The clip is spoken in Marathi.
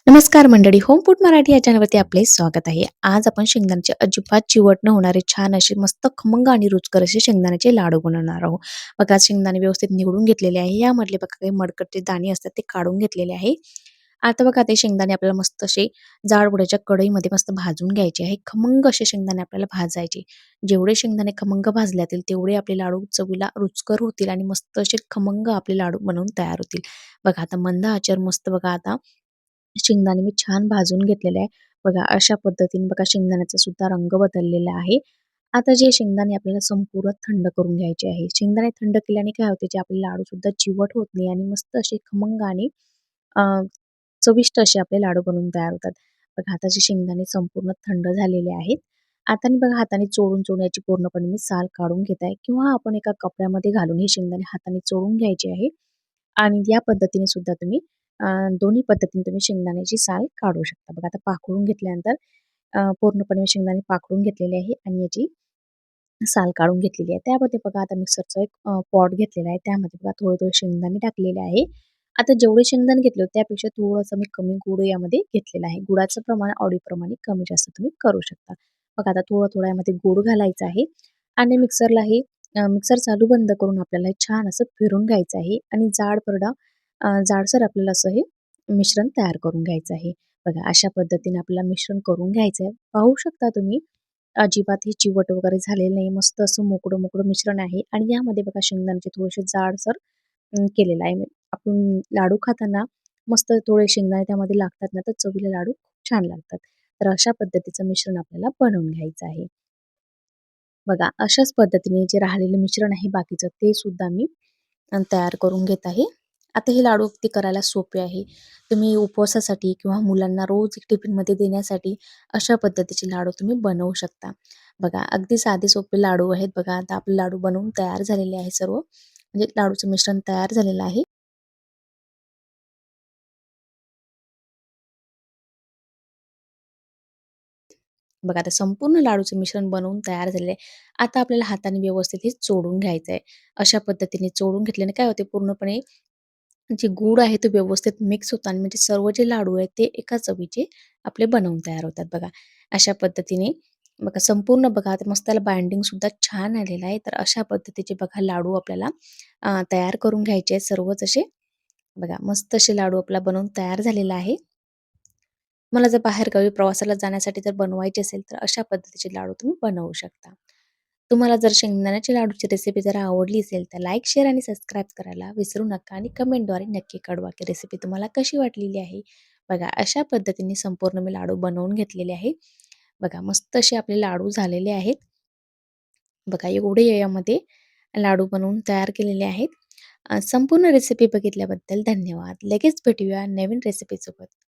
नमस्कार मंडळी, होम फूड मराठी या चॅनलवरती आपले स्वागत आहे. आज आपण शेंगदाण्याचे अजिबात चिवट न होणारे छान असे मस्त खमंग आणि रुचकर असे शेंगदाण्याचे लाडू बनवणार आहोत. बघा शेंगदाणे व्यवस्थित निवडून घेतलेले आहे. यामधले बघा काही मडकटचे दाणे असतात ते काढून घेतलेले आहे. आता बघा ते शेंगदाणे आपल्याला मस्त असे जाड बुडाच्या कढईमध्ये मस्त भाजून घ्यायचे आहे. खमंग असे शेंगदाणे आपल्याला भाजायचे. जेवढे शेंगदाणे खमंग भाजले जातील तेवढे आपले लाडू चवीला रुचकर होतील आणि मस्त असे खमंग आपले लाडू बनवून तयार होतील. बघा आता मंद आचेवर मस्त बघा आता शेंगदाणे मी छान भाजून घेतलेले आहे. बघा अशा पद्धतीने बघा शेंगदाण्याचा सुद्धा रंग बदललेला आहे. आता जे शेंगदाणे आपल्याला संपूर्ण थंड करून घ्यायचे आहे. शेंगदाणे थंड केल्याने काय होते, जे आपले लाडू सुद्धा चिवट होत नाही आणि मस्त असे खमंग आणि अ, चविष्ट असे आपले लाडू बनवून तयार होतात. बघा आता जे शेंगदाणे संपूर्ण थंड झालेले आहेत. आता मी बघा हाताने चोळून याची पूर्णपणे मी साल काढून घेत आहे किंवा आपण एका कपड्यामध्ये घालून हे शेंगदाणे हाताने चोळून घ्यायचे आहे. आणि या पद्धतीने सुद्धा तुम्ही दोन्ही पद्धतीने तुम्ही शेंगदाण्याची साल काढू शकता. बघा आता पाखडून घेतल्यानंतर पूर्णपणे शेंगदाणे पाखडून घेतलेले आहे आणि याची साल काढून घेतलेली आहे. त्यामध्ये बघा आता मिक्सरचा एक पॉट घेतलेला आहे. त्यामध्ये बघा थोडे-थोडे शेंगदाणे टाकलेले आहे. आता जेवढे शेंगदाणे घेतले होते त्यापेक्षा थोडंसं मी कमी गूळ यामध्ये घेतलेला आहे. गुळाचं प्रमाण आवडीप्रमाणे कमी जास्त तुम्ही करू शकता. बघा आता थोडं-थोडं यामध्ये गूळ घालायचा आहे आणि मिक्सरला हे मिक्सर चालू बंद करून आपल्याला हे छान असं फिरून घ्यायचं आहे आणि जाडसर आपल्याला असं हे मिश्रण तयार करून घ्यायचं आहे. बघा अशा पद्धतीने आपल्याला मिश्रण करून घ्यायचं आहे. पाहू शकता तुम्ही अजिबात हे चिवट वगैरे झालेलं नाही. मस्त असं मोकळं-मोकळं मिश्रण आहे आणि यामध्ये बघा शेंगदाण्याचे थोडेसे जाडसर केलेलं आहे. आपण लाडू खाताना मस्त थोडे शेंगदाणे त्यामध्ये लागतात ना, तर चवीला लाडू खूप छान लागतात. तर अशा पद्धतीचं मिश्रण आपल्याला बनवून घ्यायचं आहे. बघा अशाच पद्धतीने जे राहिलेलं मिश्रण आहे बाकीचं ते सुद्धा मी तयार करून घेत आहे. आता हे लाडू अगदी करायला सोपे आहे. तुम्ही उपवासासाठी किंवा मुलांना रोज टिफिनमध्ये देण्यासाठी अशा पद्धतीचे लाडू तुम्ही बनवू शकता. बघा अगदी साधे सोपे लाडू आहेत. बघा आता आपले लाडू बनवून तयार झालेले आहे सर्व. म्हणजे लाडूचं मिश्रण तयार झालेलं आहे. बघा आता संपूर्ण लाडूचं मिश्रण बनवून तयार झालेलं आहे. आता आपल्याला हाताने व्यवस्थित हे चोडून घ्यायचं आहे. अशा पद्धतीने चोडून घेतल्याने काय होते पूर्णपणे जे गूळ आहे तो व्यवस्थित मिक्स होतो आणि म्हणजे सर्व जे लाडू आहेत ते एका चवीचे आपले बनवून तयार होतात बघा. अशा पद्धतीने बघा संपूर्ण बघा आता मस्त त्याला बाइंडिंग सुद्धा छान आलेलं आहे. तर अशा पद्धतीचे बघा लाडू आपल्याला तयार करून घ्यायचे आहेत सर्वच असे. बघा मस्त असे लाडू आपला बनवून तयार झालेला आहे. मला जर बाहेरगावी प्रवासाला जाण्यासाठी जर बनवायचे असेल, तर अशा पद्धतीचे लाडू तुम्ही बनवू शकता. तुम्हाला जर शेंगदाण्याच्या लाडूची रेसिपी जर आवडली असेल, तर लाईक, शेअर आणि सबस्क्राईब करायला विसरू नका आणि कमेंटद्वारे नक्की कळवा की रेसिपी तुम्हाला कशी वाटलेली आहे. बघा अशा पद्धतीने संपूर्ण मी लाडू बनवून घेतलेले आहे. बघा मस्त असे आपले लाडू झालेले आहेत. बघा एवढे यामध्ये लाडू बनवून तयार केलेले आहेत. संपूर्ण रेसिपी बघितल्याबद्दल धन्यवाद. लगेच भेटूया नवीन रेसिपीसोबत.